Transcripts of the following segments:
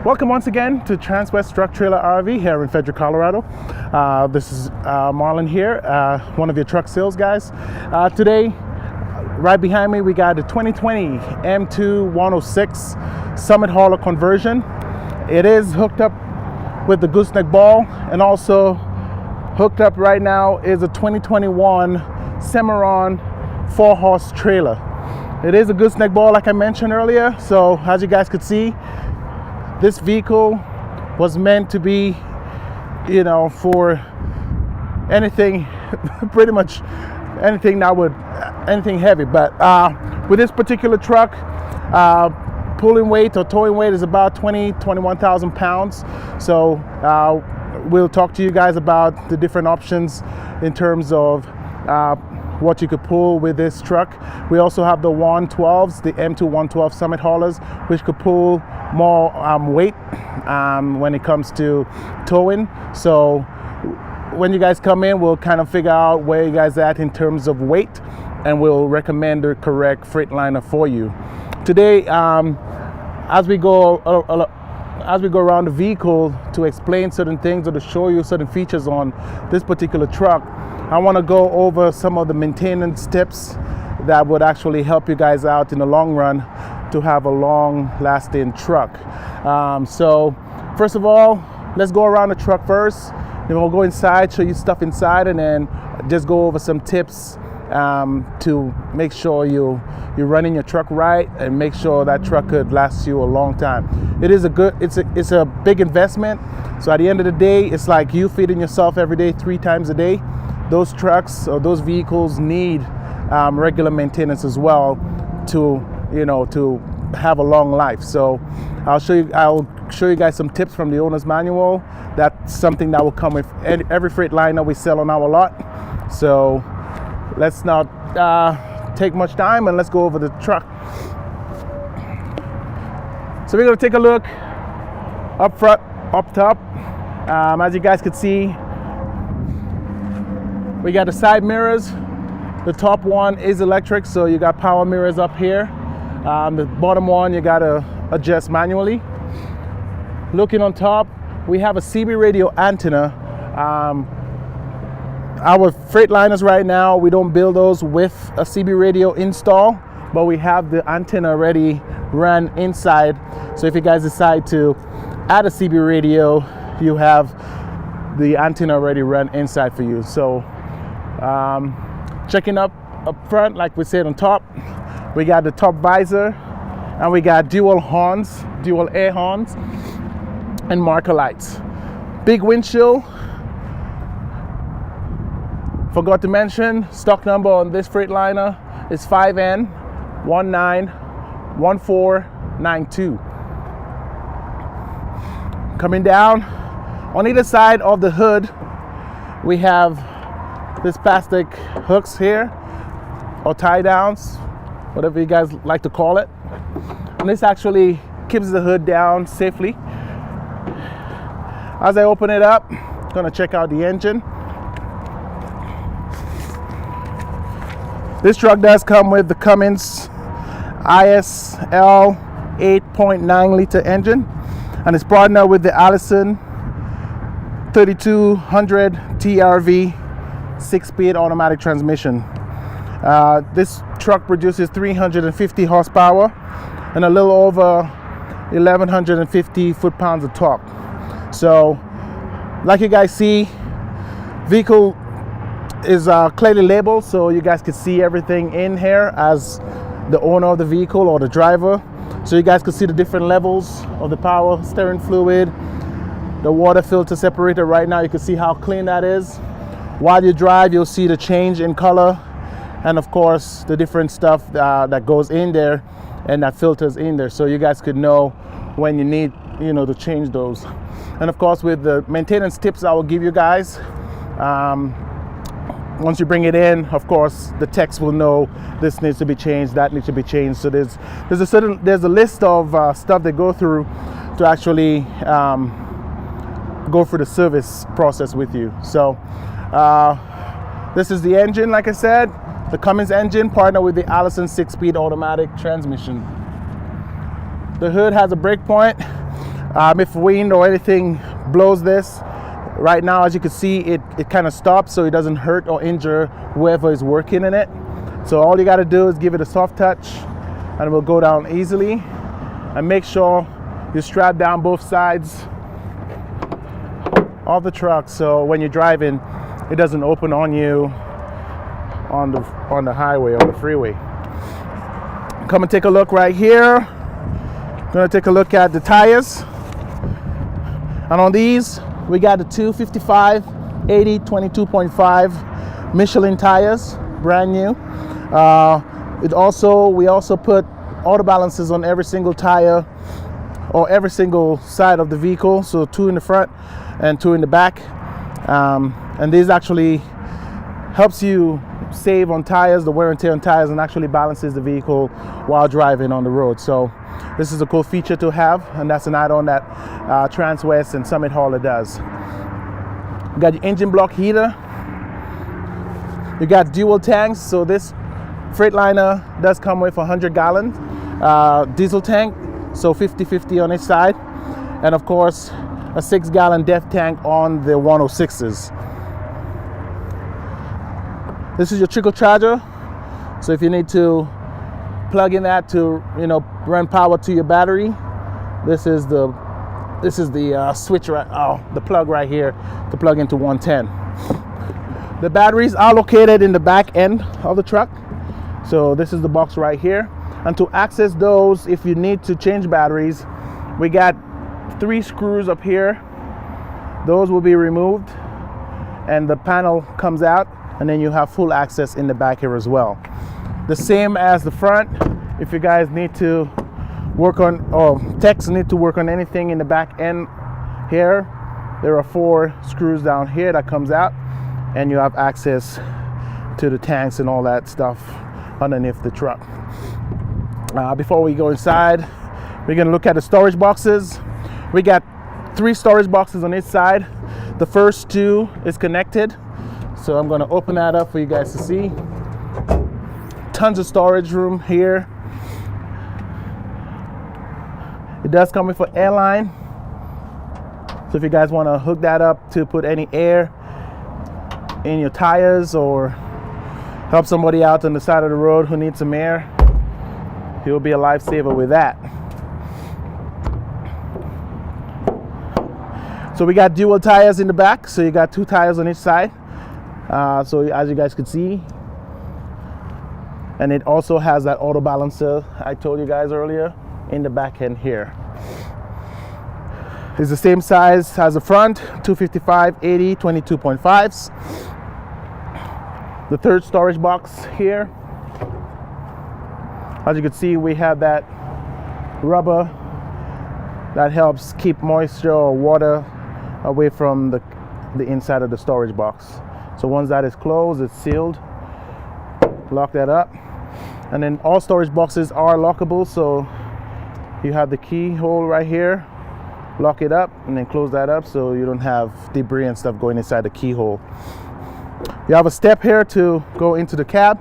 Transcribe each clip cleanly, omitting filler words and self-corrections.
Welcome once again to Transwest Truck Trailer RV here in Frederick, Colorado. This is Marlon here, one of your truck sales guys. Today, right behind me, we got the 2020 M2 106 Summit Hauler conversion. It is hooked up with the gooseneck ball, and also hooked up right now is a 2021 Cimarron 4-horse trailer. It is a gooseneck ball like I mentioned earlier, so as you guys could see, this vehicle was meant to be, for anything, pretty much anything anything heavy. But with this particular truck, pulling weight or towing weight is about 21,000 pounds. So we'll talk to you guys about the different options in terms of what you could pull with this truck. We also have the 112s, the M2 112 Summit haulers, which could pull more weight when it comes to towing. So when you guys come in, we'll kind of figure out where you guys at in terms of weight, and we'll recommend the correct Freightliner for you. Today, as we go around the vehicle to explain certain things or to show you certain features on this particular truck, I want to go over some of the maintenance tips that would actually help you guys out in the long run to have a long-lasting truck. So first of all, let's go around the truck first. Then we'll go inside, show you stuff inside, and then just go over some tips to make sure you're running your truck right and make sure that truck could last you a long time. It's a big investment. So at the end of the day, it's like you feeding yourself every day 3 times a day. Those trucks or those vehicles need regular maintenance as well to have a long life. So I'll show you guys some tips from the owner's manual. That's something that will come with every Freightliner we sell on our lot. So let's not take much time, and let's go over the truck. So we're going to take a look up front, up top. As you guys can see, we got the side mirrors. The top one is electric, so you got power mirrors up here. The bottom one you got to adjust manually. Looking on top, we have a CB radio antenna. Our Freightliners right now, we don't build those with a CB radio install, but we have the antenna already run inside. So if you guys decide to add a CB radio, you have the antenna already run inside for you. So checking up front, like we said on top, we got the top visor, and we got dual horns, dual air horns, and marker lights. Big windshield. Forgot to mention, stock number on this Freightliner is 5N191492. Coming down, on either side of the hood, we have this plastic hooks here, or tie downs, whatever you guys like to call it. And this actually keeps the hood down safely. As I open it up, I'm gonna check out the engine. This truck does come with the Cummins ISL 8.9 liter engine, and it's partnered with the Allison 3200 TRV 6-speed automatic transmission. This truck produces 350 horsepower and a little over 1,150 foot-pounds of torque. So, like you guys see, vehicle is clearly labeled, so you guys can see everything in here as the owner of the vehicle or the driver. So you guys can see the different levels of the power steering fluid, the water filter separator. Right now you can see how clean that is. While you drive, you'll see the change in color, and of course the different stuff that goes in there and that filters in there, so you guys could know when you need to change those. And of course, with the maintenance tips I will give you guys, once you bring it in, of course the techs will know this needs to be changed, that needs to be changed. So there's a list of stuff they go through to actually go through the service process with you. So this is the engine, like I said, the Cummins engine partnered with the Allison 6-speed automatic transmission. The hood has a brake point. If wind or anything blows this, right now as you can see it kind of stops so it doesn't hurt or injure whoever is working in it. So all you got to do is give it a soft touch and it will go down easily. And make sure you strap down both sides of the truck so when you're driving it doesn't open on you on the highway or the freeway. Come and take a look right here. I'm gonna take a look at the tires, and on these we got the 255 80 22.5 Michelin tires, brand new. We also put auto balances on every single tire or every single side of the vehicle, so 2 in the front and 2 in the back, and this actually helps you save on tires, the wear and tear on tires, and actually balances the vehicle while driving on the road. So this is a cool feature to have, and that's an add-on that Transwest and Summit Hauler does. You got your engine block heater. You got dual tanks, so this Freightliner does come with a 100-gallon diesel tank, so 50-50 on each side, and of course a 6-gallon depth tank on the 106s. This is your trickle charger, so if you need to plug in that to run power to your battery, this is the switch the plug right here to plug into 110. The batteries are located in the back end of the truck, so this is the box right here. And to access those, if you need to change batteries, we got 3 screws up here. Those will be removed and the panel comes out, and then you have full access in the back here as well. The same as the front. If you guys need to work on, or techs need to work on anything in the back end here, there are 4 screws down here that comes out, and you have access to the tanks and all that stuff underneath the truck. Before we go inside, we're gonna look at the storage boxes. We got 3 storage boxes on each side. The first 2 is connected, so I'm gonna open that up for you guys to see. Tons of storage room here. It does come with an air line, so if you guys want to hook that up to put any air in your tires or help somebody out on the side of the road who needs some air, he'll be a lifesaver with that. So we got dual tires in the back, so you got 2 tires on each side, so as you guys can see. And it also has that auto balancer I told you guys earlier in the back end here. It's the same size as the front, 255 80 22.5s. The third storage box here, as you can see, we have that rubber that helps keep moisture or water away from the inside of the storage box. So once that is closed, it's sealed. Lock that up. And then all storage boxes are lockable, so you have the keyhole right here. Lock it up and then close that up so you don't have debris and stuff going inside the keyhole. You have a step here to go into the cab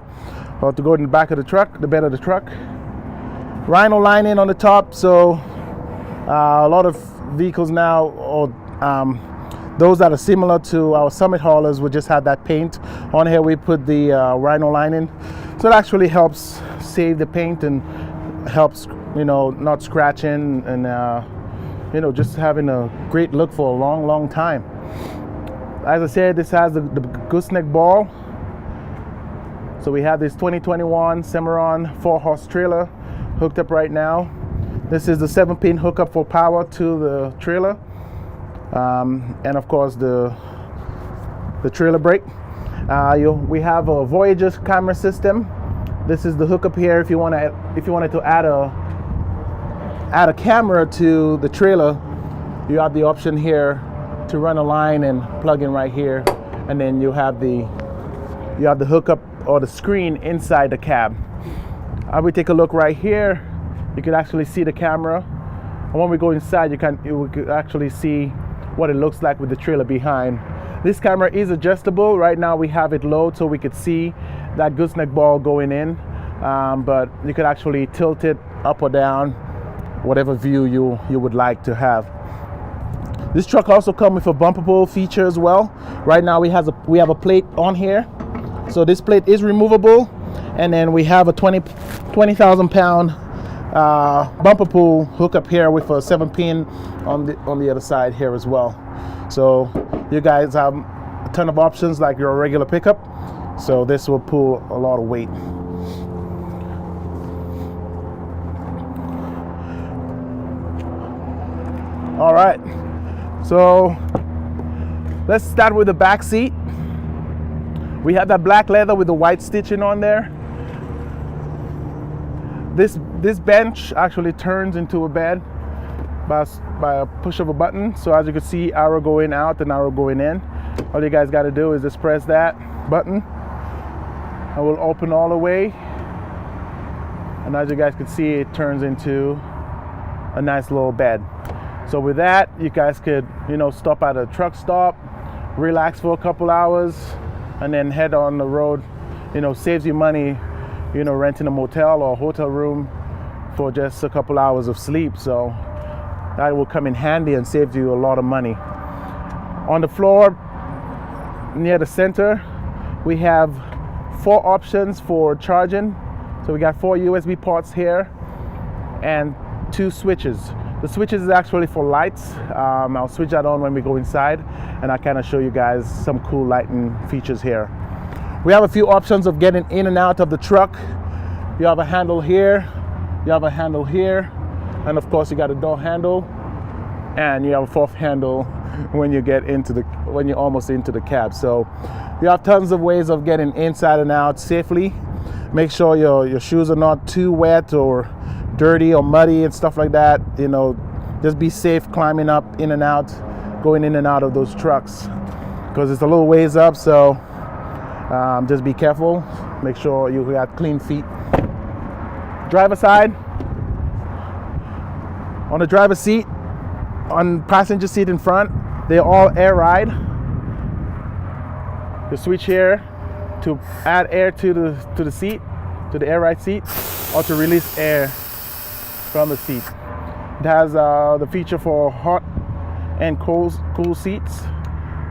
or to go in the back of the truck, the bed of the truck. Rhino lining on the top, so a lot of vehicles now, or those that are similar to our Summit haulers, would just have that paint. On here we put the Rhino lining, so it actually helps save the paint and helps not scratching and just having a great look for a long time. As I said, this has the gooseneck ball. So we have this 2021 Cimarron 4-horse trailer hooked up right now. This is the 7-pin hookup for power to the trailer, and of course the trailer brake. We have a Voyager camera system. This is the hookup here. If you wanted to add a camera to the trailer, you have the option here to run a line and plug in right here, and then you have the hookup or the screen inside the cab. I will take a look right here. You can actually see the camera, and when we go inside, you could actually see what it looks like with the trailer behind. This camera is adjustable. Right now we have it low so we could see that gooseneck ball going in, but you could actually tilt it up or down, whatever view you would like to have. This truck also comes with a bumper pull feature as well. Right now we have a plate on here, so this plate is removable, and then we have a 20,000 pound bumper pull hookup here with a 7-pin on the other side here as well. So you guys have a ton of options like your regular pickup, so this will pull a lot of weight. All right, so let's start with the back seat. We have that black leather with the white stitching on there. This bench actually turns into a bed by a push of a button. So as you can see, arrow going out and arrow going in. All you guys got to do is just press that button. I will open all the way, and as you guys can see, it turns into a nice little bed. So with that, you guys could, stop at a truck stop, relax for a couple hours, and then head on the road. Saves you money, renting a motel or a hotel room for just a couple hours of sleep. So that will come in handy and save you a lot of money. On the floor near the center, we have 4 options for charging. So we got 4 USB ports here and 2 switches. The switches is actually for lights. I'll switch that on when we go inside, and I kind of show you guys some cool lighting features here. We have a few options of getting in and out of the truck. You have a handle here, you have a handle here, and of course you got a door handle, and you have a 4th handle when you're almost into the cab. So you have tons of ways of getting inside and out safely. Make sure your shoes are not too wet or dirty or muddy and stuff like that. Just be safe climbing up, in and out, going in and out of those trucks, because it's a little ways up. So just be careful. Make sure you got clean feet. Driver side. On the driver's seat, on passenger seat in front, they're all air ride. You switch here to add air to the seat, to the air ride seat, or to release air from the seat. It has the feature for hot and cool seats.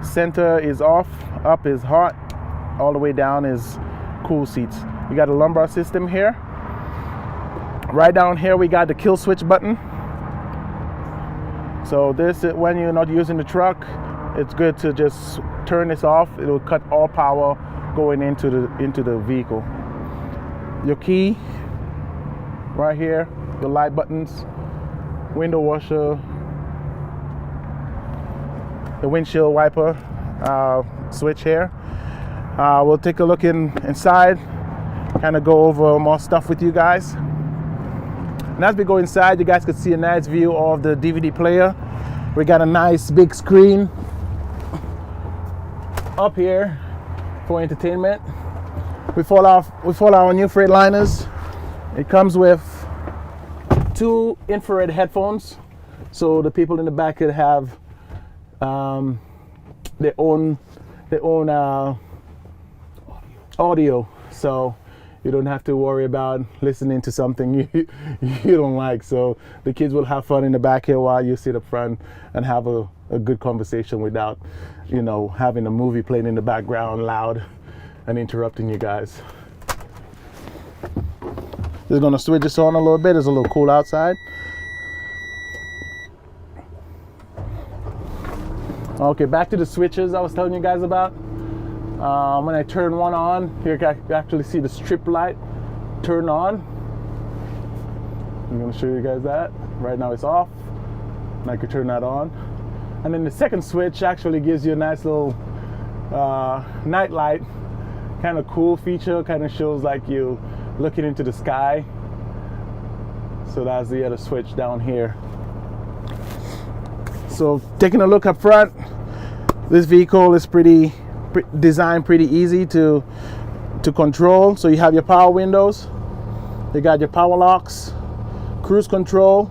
Center is off, up is hot, all the way down is cool seats. You got a lumbar system here. Right down here we got the kill switch button. So this, when you're not using the truck, it's good to just turn this off. It will cut all power going into the vehicle. Your key right here, the light buttons, window washer, the windshield wiper switch here. We'll take a look inside, kind of go over more stuff with you guys. And as we go inside, you guys can see a nice view of the DVD player. We got a nice big screen up here for entertainment. We follow our new Freightliners. It comes with 2 infrared headphones, so the people in the back could have their own audio, so you don't have to worry about listening to something you don't like. So the kids will have fun in the back here while you sit up front and have a good conversation without, having a movie playing in the background loud and interrupting you guys. Just gonna switch this on a little bit. It's a little cool outside. Okay, back to the switches I was telling you guys about. When I turn one on, here you actually see the strip light turn on. I'm gonna show you guys that. Right now it's off, and I could turn that on. And then the second switch actually gives you a nice little night light, kind of cool feature, kind of shows like you looking into the sky. So that's the other switch down here. So taking a look up front, this vehicle is designed pretty easy to control. So you have your power windows, you got your power locks, cruise control.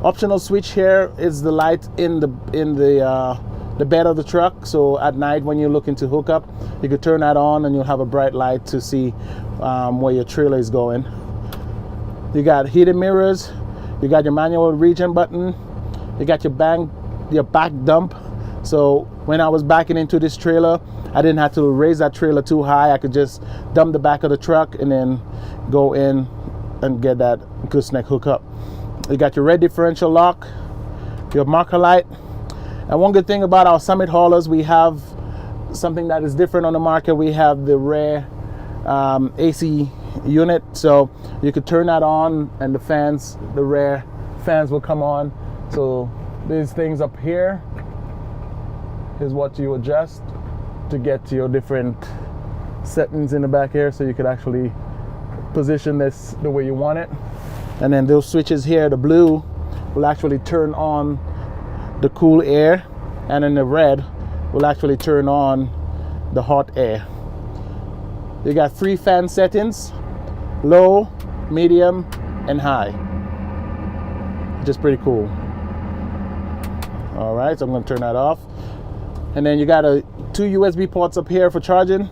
Optional switch here is the light in the bed of the truck. So at night when you're looking to hook up, you could turn that on and you'll have a bright light to see where your trailer is going. You got heated mirrors, you got your manual regen button, you got your bank your back dump. So when I was backing into this trailer, I didn't have to raise that trailer too high. I could just dump the back of the truck and then go in and get that gooseneck hookup. You got your red differential lock, your marker light. And one good thing about our Summit haulers, we have something that is different on the market. We have the rear AC unit, so you could turn that on and the rear fans will come on. So these things up here is what you adjust to get to your different settings in the back here, so you could actually position this the way you want it. And then those switches here, the blue will actually turn on the cool air, and then the red will actually turn on the hot air. You got 3 fan settings: low, medium, and high. Just pretty cool. All right, so I'm going to turn that off. And then you got 2 USB ports up here for charging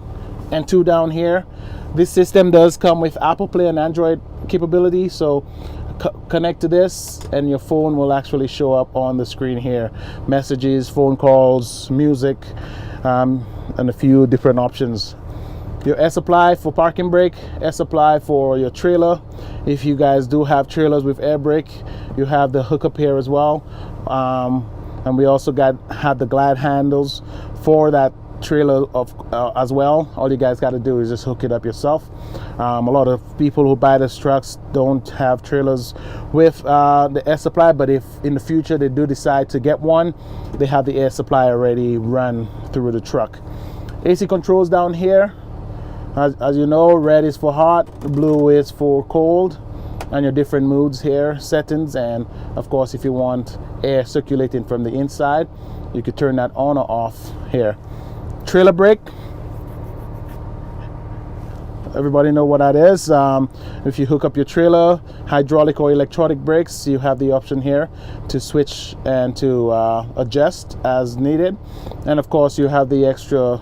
and 2 down here. This system does come with Apple Play and Android capability, so connect to this and your phone will actually show up on the screen here. Messages, phone calls, music, and a few different options. Your air supply for parking brake, air supply for your trailer. If you guys do have trailers with air brake, you have the hookup here as well. And we also have the glide handles for that trailer as well. All you guys got to do is just hook it up yourself. A lot of people who buy these trucks don't have trailers with the air supply, but if in the future they do decide to get one, they have the air supply already run through the truck. AC controls down here. As you know, red is for hot, blue is for cold, and your different moods here, settings. And of course, if you want air circulating from the inside, you could turn that on or off here. Trailer brake, everybody know what that is. If you hook up your trailer, hydraulic or electronic brakes, you have the option here to switch and to adjust as needed. And of course, you have the extra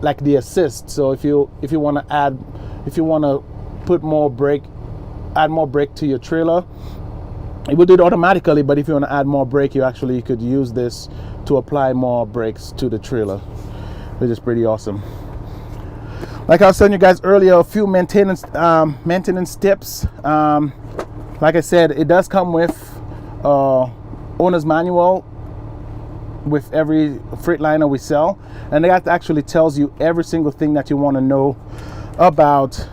like the assist. So if you want to put more brake, add more brake to your trailer, it will do it automatically. But if you want to add more brake, you actually could use this to apply more brakes to the trailer, which is pretty awesome. Like I was telling you guys earlier, a few maintenance tips. Like I said, it does come with owner's manual with every Freightliner we sell, and that actually tells you every single thing that you want to know about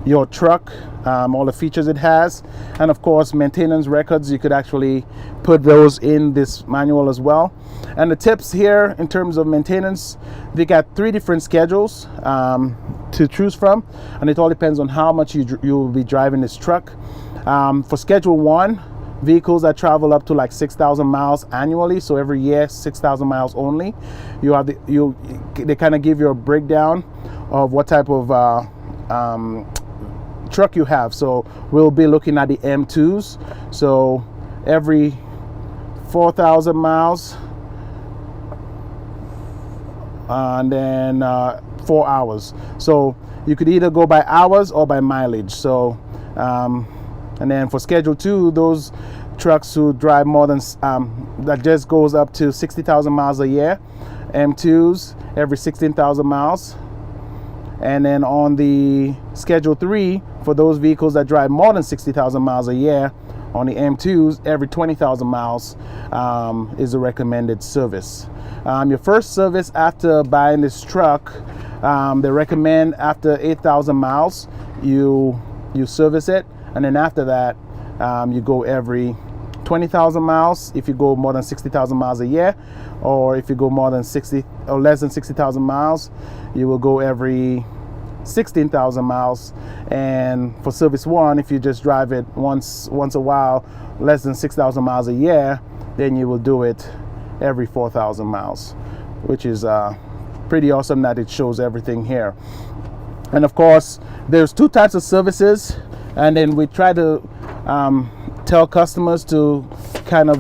your truck, all the features it has, and of course maintenance records. You could actually put those in this manual as well. And the tips here in terms of maintenance, they got 3 different schedules to choose from, and it all depends on how much you will be driving this truck. For schedule 1, vehicles that travel up to like 6,000 miles annually, so every year 6,000 miles only, they kind of give you a breakdown of what type of truck you have. So we'll be looking at the M2s. So every 4,000 miles, and then 4 hours. So you could either go by hours or by mileage. So and then for schedule 2, those trucks who drive more than that just goes up to 60,000 miles a year. M2s every 16,000 miles. And then on the schedule 3, for those vehicles that drive more than 60,000 miles a year, on the M2s every 20,000 miles is a recommended service. Your first service after buying this truck, they recommend after 8,000 miles you service it, and then after that you go every 20,000 miles if you go more than 60,000 miles a year, or if you go more than 60 or less than 60,000 miles, you will go every 16,000 miles. And for service 1, if you just drive it once a while, less than 6,000 miles a year, then you will do it every 4,000 miles, which is pretty awesome that it shows everything here. And of course, there's 2 types of services, and then we try to tell customers to kind of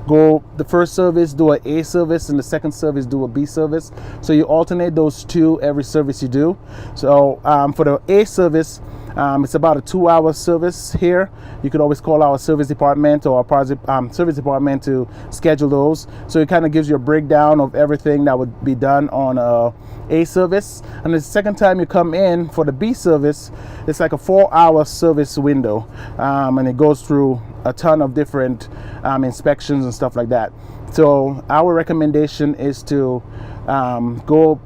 go the first service, do an A service, and the second service, do a B service. So you alternate those 2 every service you do. So for the A service, It's about a 2-hour service here. You could always call our service department or our service department to schedule those. So it kind of gives you a breakdown of everything that would be done on A service. And the second time you come in for the B service, it's like a 4-hour service window, and it goes through a ton of different inspections and stuff like that. So our recommendation is to go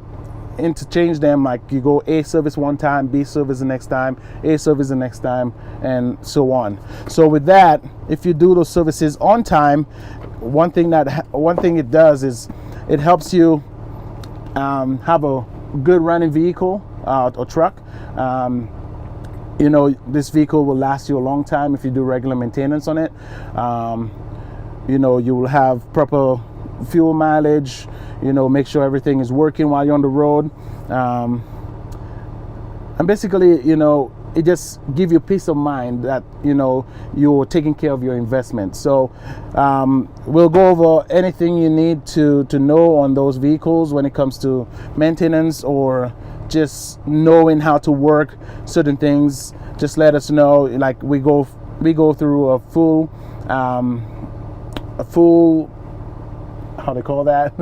interchange them, like you go A service one time, B service the next time, A service the next time, and so on. So with that, if you do those services on time, one thing it does is it helps you have a good running vehicle or truck. You know, this vehicle will last you a long time if you do regular maintenance on it. You know, you will have proper fuel mileage, you know, make sure everything is working while you're on the road. And basically, you know, it just gives you peace of mind that, you know, you're taking care of your investment. So we'll go over anything you need to know on those vehicles when it comes to maintenance or just knowing how to work certain things. Just let us know. Like we go through a full how they call that?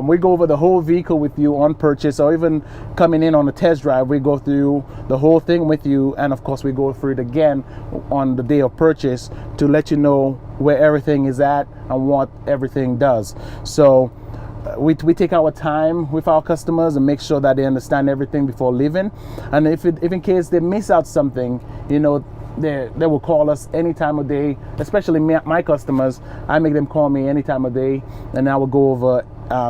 We go over the whole vehicle with you on purchase, or even coming in on a test drive. We go through the whole thing with you, and of course we go through it again on the day of purchase to let you know where everything is at and what everything does. So we take our time with our customers and make sure that they understand everything before leaving. And if in case they miss out something, you know, they will call us any time of day, especially my customers. I make them call me any time of day, and I will go over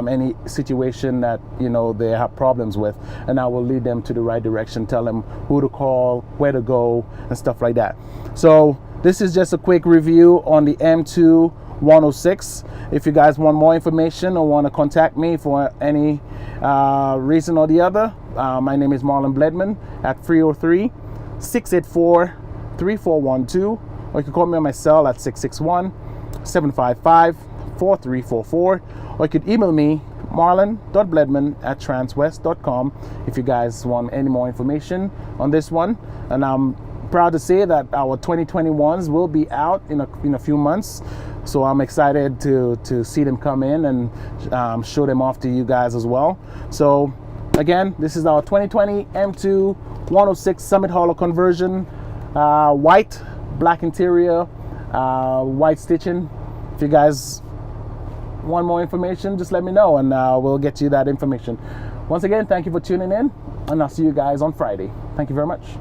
any situation that, you know, they have problems with, and I will lead them to the right direction, tell them who to call, where to go, and stuff like that. So this is just a quick review on the M2 106. If you guys want more information or want to contact me for any reason or the other, my name is Marlon Bledman at 303-684-3412, or you can call me on my cell at 661-755-4344, or you could email me marlon.bledman@transwest.com if you guys want any more information on this one. And I'm proud to say that our 2021s will be out in a few months, so I'm excited to see them come in and show them off to you guys as well. So again, this is our 2020 M2 106 Summit Hauler conversion. White, black interior, white stitching. If you guys want more information, just let me know, and we'll get you that information. Once again, thank you for tuning in, and I'll see you guys on Friday. Thank you very much.